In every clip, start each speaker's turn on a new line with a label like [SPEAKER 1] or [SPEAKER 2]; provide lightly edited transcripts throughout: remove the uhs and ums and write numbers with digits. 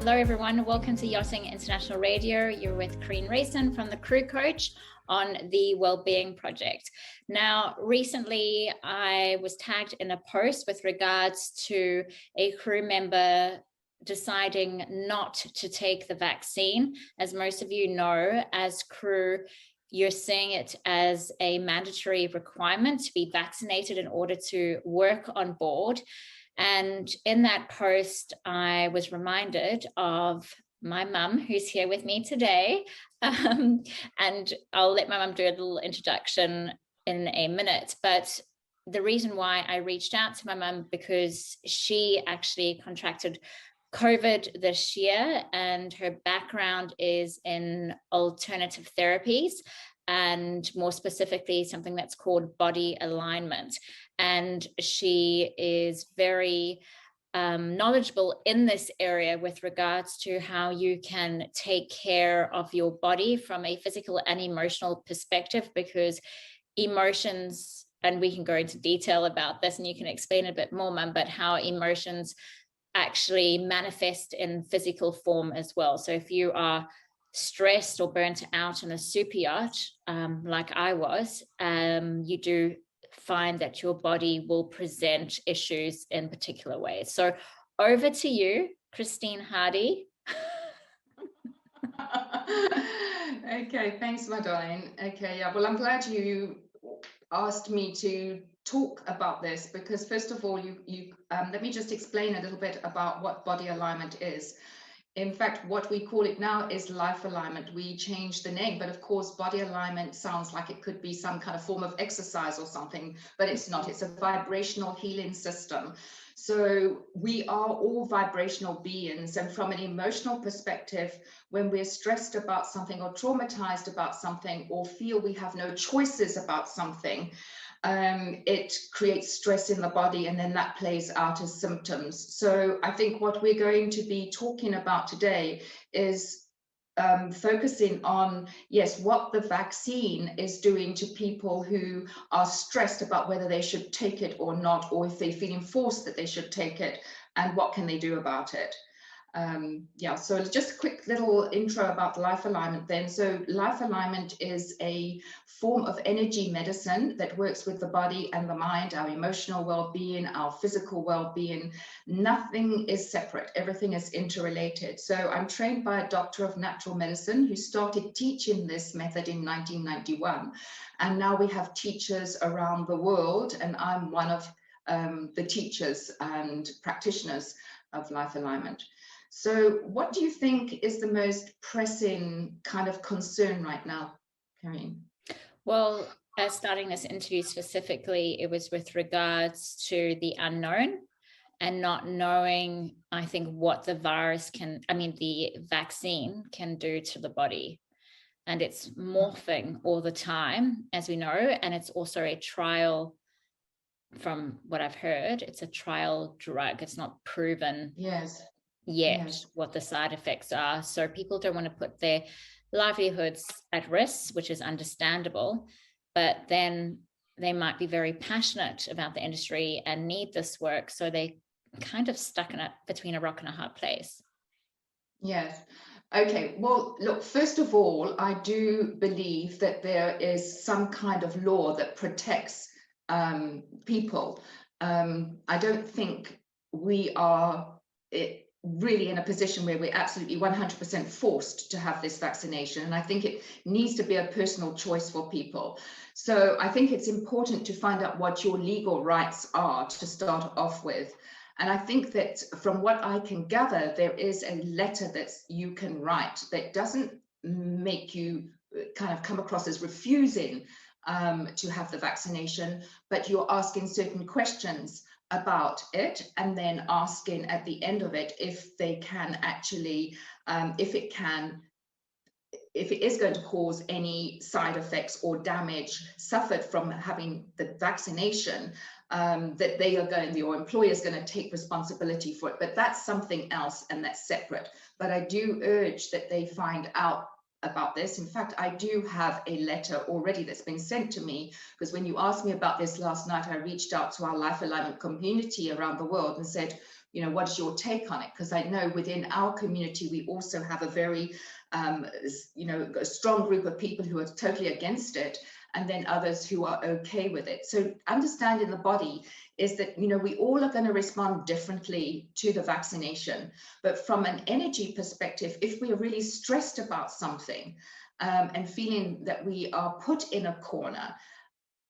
[SPEAKER 1] Hello everyone, welcome to Yachting International Radio. You're with Karine Rayson from the Crew Coach on the Wellbeing project. Now, recently I was tagged in a post with regards to a crew member deciding not to take the vaccine. As most of you know, as crew, you're seeing it as a mandatory requirement to be vaccinated in order to work on board. And in that post, I was reminded of my mum, who's here with me today. And I'll let my mum do a little introduction in a minute. But the reason why I reached out to my mum, because she actually contracted COVID this year, and her background is in alternative therapies, and more specifically, something that's called body alignment. And she is very knowledgeable in this area with regards to how you can take care of your body from a physical and emotional perspective, because emotions, and we can go into detail about this and you can explain a bit more, Mum, but how emotions actually manifest in physical form as well. So if you are stressed or burnt out in a super yacht, like I was, you do find that your body will present issues in particular ways. So over to you, Christine Hardy.
[SPEAKER 2] Okay, thanks, my darling. Okay, yeah, well, I'm glad you asked me to talk about this, because first of all, let me just explain a little bit about what body alignment is. In fact, what we call it now is life alignment. We changed the name, but of course, body alignment sounds like it could be some kind of form of exercise or something, but it's not. It's a vibrational healing system. So we are all vibrational beings. And from an emotional perspective, when we're stressed about something or traumatized about something or feel we have no choices about something, it creates stress in the body, and then that plays out as symptoms. So I think what we're going to be talking about today is focusing on, yes, what the vaccine is doing to people who are stressed about whether they should take it or not, or if they're feeling forced that they should take it, and what can they do about it. Yeah, so just a quick little intro about life alignment then. So life alignment is a form of energy medicine that works with the body and the mind, our emotional well-being, our physical well-being. Nothing is separate, everything is interrelated. So I'm trained by a doctor of natural medicine who started teaching this method in 1991. And now we have teachers around the world, and I'm one of the teachers and practitioners of life alignment. So what do you think is the most pressing kind of concern right now, Karine?
[SPEAKER 1] Well, starting this interview specifically, it was with regards to the unknown and not knowing, I think, what the the vaccine can do to the body. And it's morphing all the time, as we know, and it's also a trial. From what I've heard, it's a trial drug. It's not proven yet what the side effects are. So people don't want to put their livelihoods at risk, which is understandable, but then they might be very passionate about the industry and need this work. So they kind of stuck in it between a rock and a hard place.
[SPEAKER 2] Yes. Okay, well, look, first of all, I do believe that there is some kind of law that protects people. I don't think we are really in a position where we're absolutely 100% forced to have this vaccination. And I think it needs to be a personal choice for people. So I think it's important to find out what your legal rights are to start off with. And I think that from what I can gather, there is a letter that you can write that doesn't make you kind of come across as refusing to have the vaccination, but you're asking certain questions about it, and then asking at the end of it if they can actually, if it is going to cause any side effects or damage suffered from having the vaccination, that your employer is going to take responsibility for it. But that's something else, and that's separate. But I do urge that they find out about this. In fact, I do have a letter already that's been sent to me, because when you asked me about this last night, I reached out to our life alignment community around the world and said, you know, what's your take on it? Because I know within our community, we also have a very, you know, a strong group of people who are totally against it, and then others who are okay with it. So understanding the body is that, you know, we all are going to respond differently to the vaccination. But from an energy perspective, if we're really stressed about something and feeling that we are put in a corner,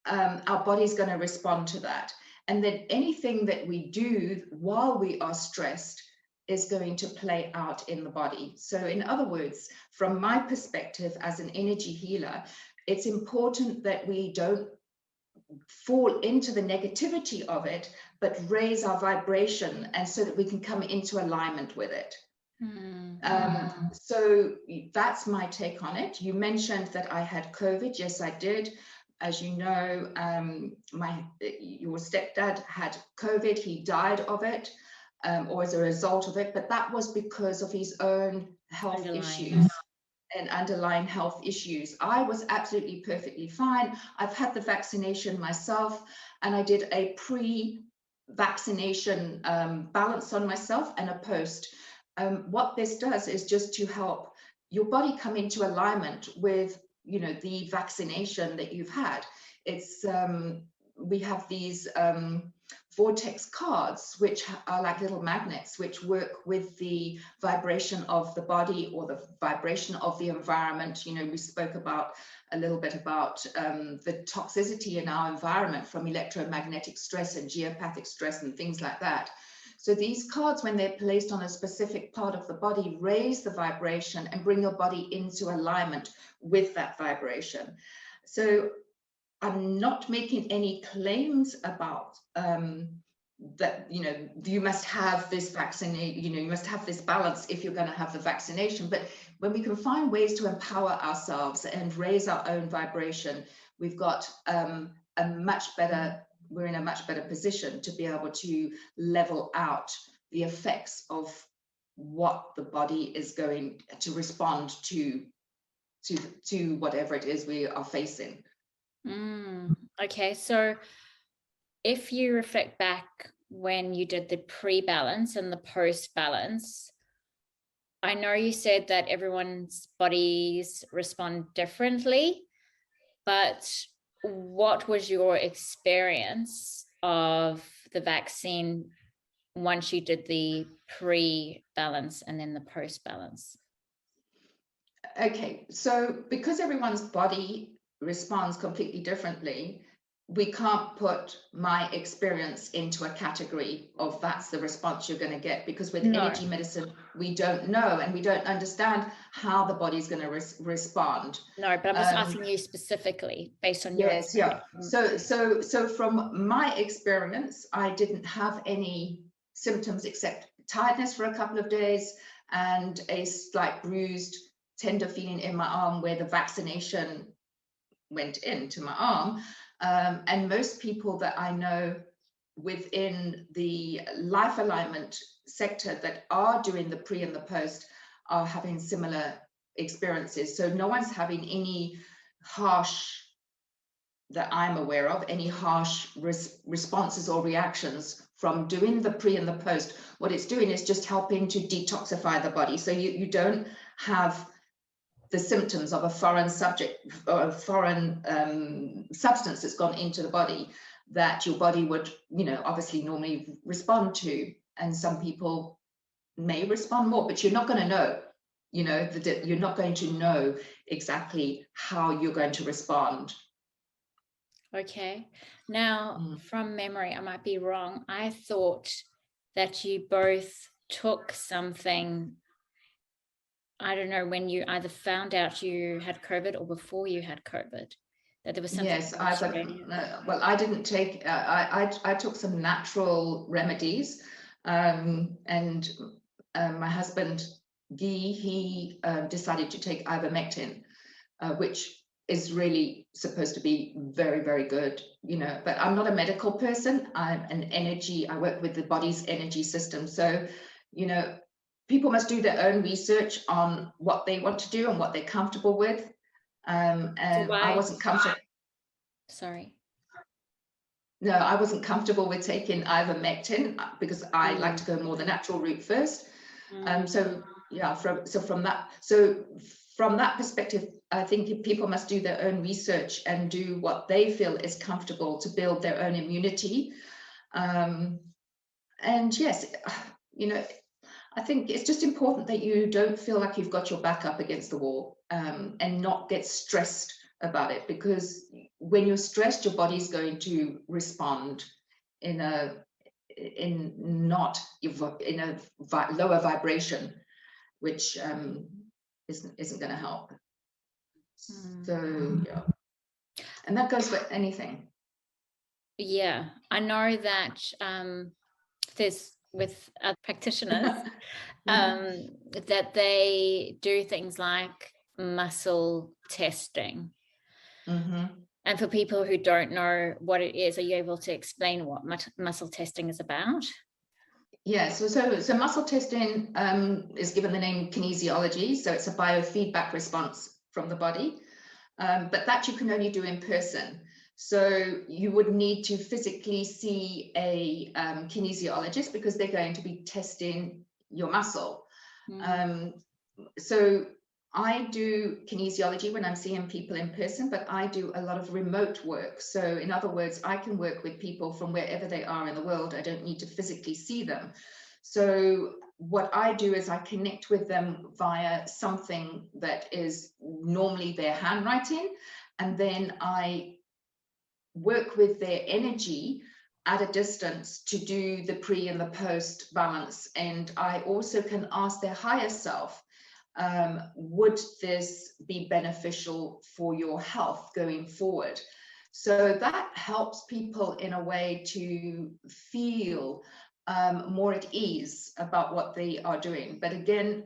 [SPEAKER 2] our body's going to respond to that. And then anything that we do while we are stressed is going to play out in the body. So in other words, from my perspective as an energy healer, it's important that we don't fall into the negativity of it, but raise our vibration, and so that we can come into alignment with it. So that's my take on it. You mentioned that I had COVID. Yes, I did. As you know, your stepdad had COVID. He died of it, or as a result of it, but that was because of his own health issues and underlying health issues. I was absolutely perfectly fine. I've had the vaccination myself, and I did a pre-vaccination balance on myself and a post. What this does is just to help your body come into alignment with, you know, the vaccination that you've had. It's we have these Vortex Cards, which are like little magnets, which work with the vibration of the body or the vibration of the environment. You know, we spoke about a little bit about the toxicity in our environment from electromagnetic stress and geopathic stress and things like that. So these cards, when they're placed on a specific part of the body, raise the vibration and bring your body into alignment with that vibration. So I'm not making any claims about that, you know, you must have this vaccine, you know, you must have this balance if you're going to have the vaccination. But when we can find ways to empower ourselves and raise our own vibration, we've got we're in a much better position to be able to level out the effects of what the body is going to respond to whatever it is we are facing.
[SPEAKER 1] Okay, so if you reflect back when you did the pre-balance and the post-balance, I know you said that everyone's bodies respond differently, but what was your experience of the vaccine once you did the pre-balance and then the post-balance?
[SPEAKER 2] Okay, so because everyone's body responds completely differently, we can't put my experience into a category of that's the response you're going to get, because with energy medicine, we don't know and we don't understand how the body's going to respond.
[SPEAKER 1] No, but I'm just asking you specifically based on your experience.
[SPEAKER 2] So from my experience, I didn't have any symptoms except tiredness for a couple of days and a slight bruised, tender feeling in my arm where the vaccination went into my arm. And most people that I know within the life alignment sector that are doing the pre and the post are having similar experiences. So no one's having any harsh, that I'm aware of, any harsh responses or reactions from doing the pre and the post. What it's doing is just helping to detoxify the body. So you don't have the symptoms of a foreign subject or a foreign substance that's gone into the body that your body would, you know, obviously normally respond to. And some people may respond more, but you're not going to know, you know, that you're not going to know exactly how you're going to respond.
[SPEAKER 1] Okay. Now, from memory, I might be wrong. I thought that you both took something, I don't know, when you either found out you had COVID or before you had COVID, that there was something.
[SPEAKER 2] Yes, well, I didn't take, I took some natural remedies, and my husband, Guy, he decided to take ivermectin, which is really supposed to be very, very good, you know, but I'm not a medical person. I'm an energy, I work with the body's energy system. So, you know, people must do their own research on what they want to do and what they're comfortable with. And I wasn't comfortable.
[SPEAKER 1] Sorry.
[SPEAKER 2] No, I wasn't comfortable with taking ivermectin because I like to go more the natural route first. So yeah, from that perspective, I think people must do their own research and do what they feel is comfortable to build their own immunity. And yes, I think it's just important that you don't feel like you've got your back up against the wall, and not get stressed about it, because when you're stressed, your body's going to respond in a lower vibration, which isn't going to help. So yeah, and that goes for anything.
[SPEAKER 1] Yeah, I know that there's with practitioners that they do things like muscle testing. And for people who don't know what it is, are you able to explain what muscle testing is about?
[SPEAKER 2] Yeah, so muscle testing is given the name kinesiology. So it's a biofeedback response from the body, but that you can only do in person. So you would need to physically see a kinesiologist, because they're going to be testing your muscle. So I do kinesiology when I'm seeing people in person, but I do a lot of remote work. So in other words, I can work with people from wherever they are in the world. I don't need to physically see them. So what I do is I connect with them via something that is normally their handwriting, and then I work with their energy at a distance to do the pre and the post balance. And I also can ask their higher self, would this be beneficial for your health going forward? So that helps people in a way to feel more at ease about what they are doing. But again,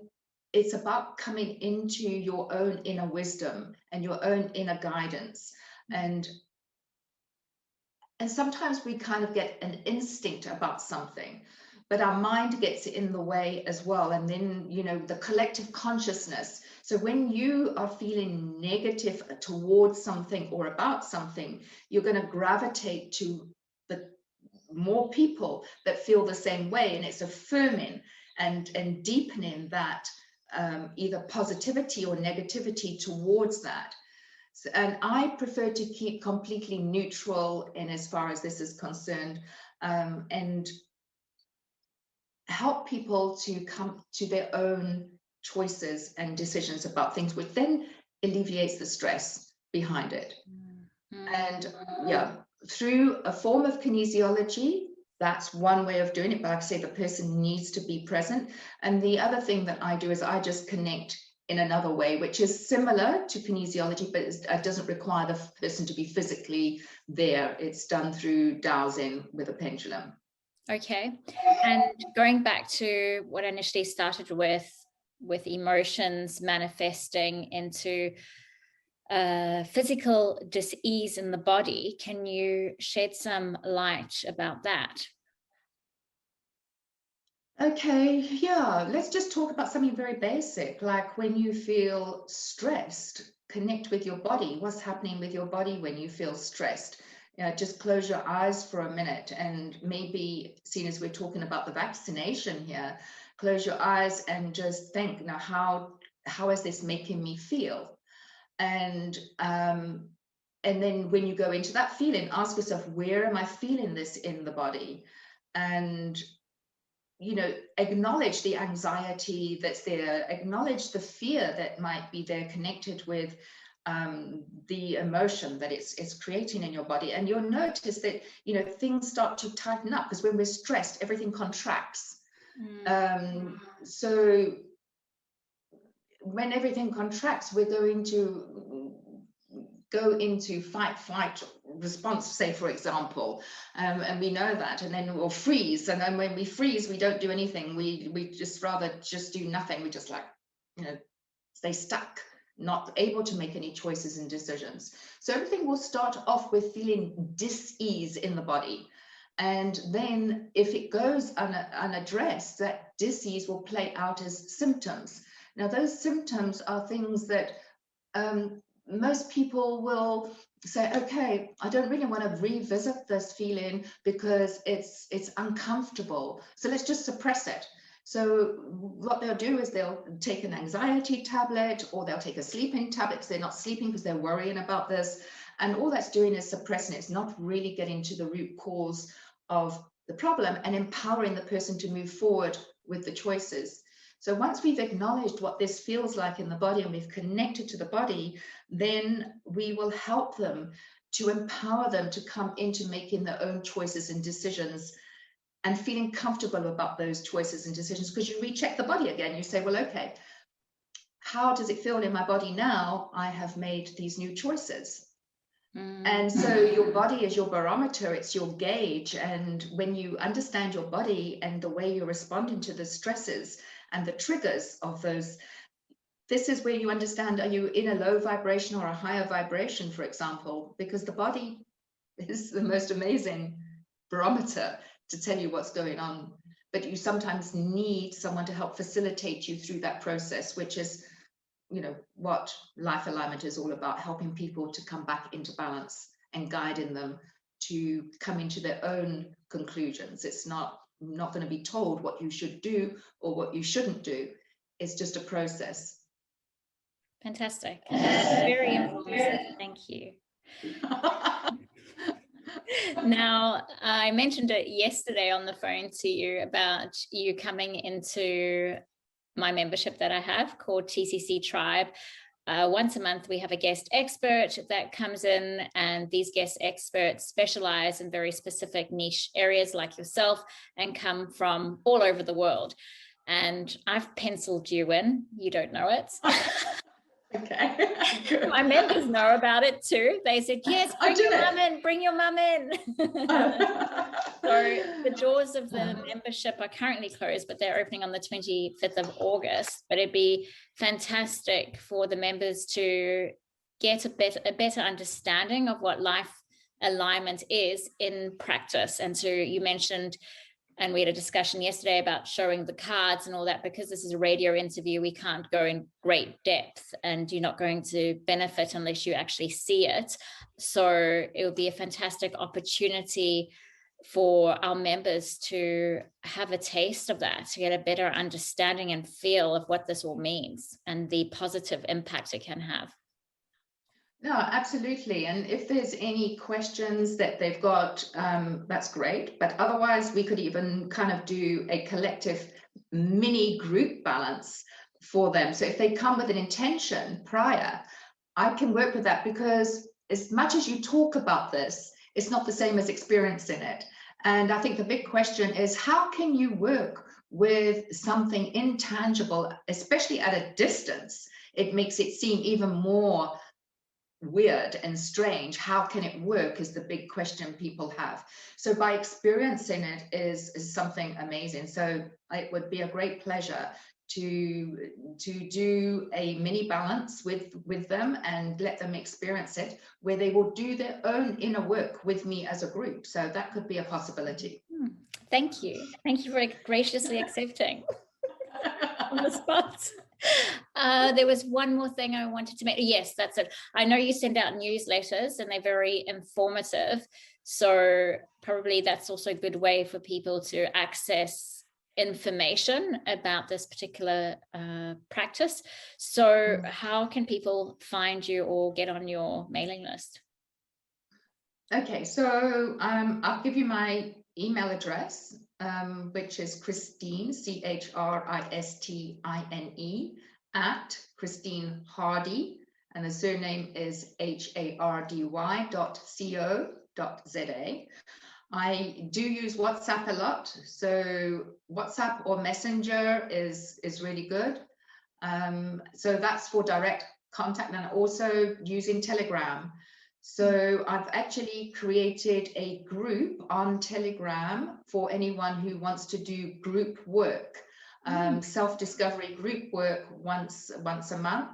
[SPEAKER 2] it's about coming into your own inner wisdom and your own inner guidance. And sometimes we kind of get an instinct about something, but our mind gets in the way as well. And then, the collective consciousness. So when you are feeling negative towards something or about something, you're going to gravitate to the more people that feel the same way. And it's affirming and deepening that either positivity or negativity towards that. And I prefer to keep completely neutral in as far as this is concerned, and help people to come to their own choices and decisions about things, which then alleviates the stress behind it. And yeah, through a form of kinesiology, that's one way of doing it. But like I say, the person needs to be present. And the other thing that I do is I just connect in another way, which is similar to kinesiology, but it doesn't require the person to be physically there. It's done through dowsing with a pendulum.
[SPEAKER 1] Okay. And going back to what I initially started with emotions manifesting into physical dis-ease in the body, can you shed some light about that?
[SPEAKER 2] Okay, yeah, let's just talk about something very basic, like when you feel stressed, connect with your body. What's happening with your body when you feel stressed? Just close your eyes for a minute, and maybe, seeing as we're talking about the vaccination here, close your eyes and just think, now, how is this making me feel? And then when you go into that feeling, ask yourself, where am I feeling this in the body? And acknowledge the anxiety that's there, acknowledge the fear that might be there connected with the emotion that it's creating in your body. And you'll notice that, things start to tighten up, because when we're stressed, everything contracts. So when everything contracts, we're going to go into fight, flight response, say, for example, and we know that, and then we'll freeze. And then when we freeze, we don't do anything. We just rather just do nothing. We just stay stuck, not able to make any choices and decisions. So everything will start off with feeling dis-ease in the body. And then if it goes unaddressed, that disease will play out as symptoms. Now, those symptoms are things that most people will say, okay, I don't really want to revisit this feeling because it's uncomfortable. So let's just suppress it. So what they'll do is they'll take an anxiety tablet, or they'll take a sleeping tablet because they're not sleeping because they're worrying about this. And all that's doing is suppressing it. It's not really getting to the root cause of the problem and empowering the person to move forward with the choices. So once we've acknowledged what this feels like in the body and we've connected to the body, then we will help them to empower them to come into making their own choices and decisions and feeling comfortable about those choices and decisions, because you recheck the body again. You say, well, okay, how does it feel in my body now? I have made these new choices. And so your body is your barometer, it's your gauge. And when you understand your body and the way you're responding to the stresses and the triggers of those, this is where you understand, are you in a low vibration or a higher vibration, for example, because the body is the most amazing barometer to tell you what's going on. But you sometimes need someone to help facilitate you through that process, which is, you know, what life alignment is all about, helping people to come back into balance and guiding them to come into their own conclusions. It's not going to be told what you should do or what you shouldn't do. It's just a process.
[SPEAKER 1] Fantastic. Very informative. Thank you. Now, I mentioned it yesterday on the phone to you about you coming into my membership that I have called TCC Tribe. Once a month, we have a guest expert that comes in, and these guest experts specialize in very specific niche areas like yourself and come from all over the world. And I've penciled you in. You don't know it.
[SPEAKER 2] Okay. Good.
[SPEAKER 1] My members know about it too. They said, yes, bring your mum in. So the doors of the membership are currently closed, but they're opening on the 25th of August. But it'd be fantastic for the members to get a better understanding of what life alignment is in practice. And so you mentioned, and we had a discussion yesterday about showing the cards and all that, because this is a radio interview, we can't go in great depth and you're not going to benefit unless you actually see it. So it would be a fantastic opportunity for our members to have a taste of that, to get a better understanding and feel of what this all means and the positive impact it can have.
[SPEAKER 2] No, absolutely. And if there's any questions that they've got, that's great. But otherwise, we could even kind of do a collective mini group balance for them. So if they come with an intention prior, I can work with that, because as much as you talk about this, it's not the same as experiencing it. And I think the big question is, how can you work with something intangible, especially at a distance? It makes it seem even more weird and strange. How can it work is the big question people have. So by experiencing it is something amazing. So it would be a great pleasure to do a mini balance with them and let them experience it, where they will do their own inner work with me as a group. So that could be a possibility.
[SPEAKER 1] Thank you for graciously accepting on the spot. There was one more thing I wanted to make. Yes, that's it. I know you send out newsletters and they're very informative. So probably that's also a good way for people to access information about this particular practice. So how can people find you or get on your mailing list?
[SPEAKER 2] Okay, so I'll give you my email address, which is Christine, CHRISTINE, at Christine Hardy, and the surname is HARDY.co.za. I do use WhatsApp a lot, so WhatsApp or Messenger is really good. So that's for direct contact, and also using Telegram. So I've actually created a group on Telegram for anyone who wants to do group work, self-discovery group work once a month.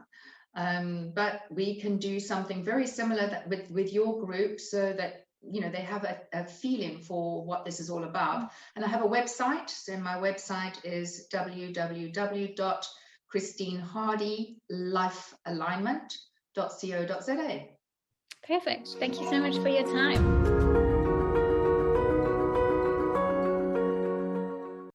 [SPEAKER 2] But we can do something very similar with your group, so that you know, they have a feeling for what this is all about. And I have a website. So my website is www.christinehardylifealignment.co.za.
[SPEAKER 1] Perfect. Thank you so much for your time.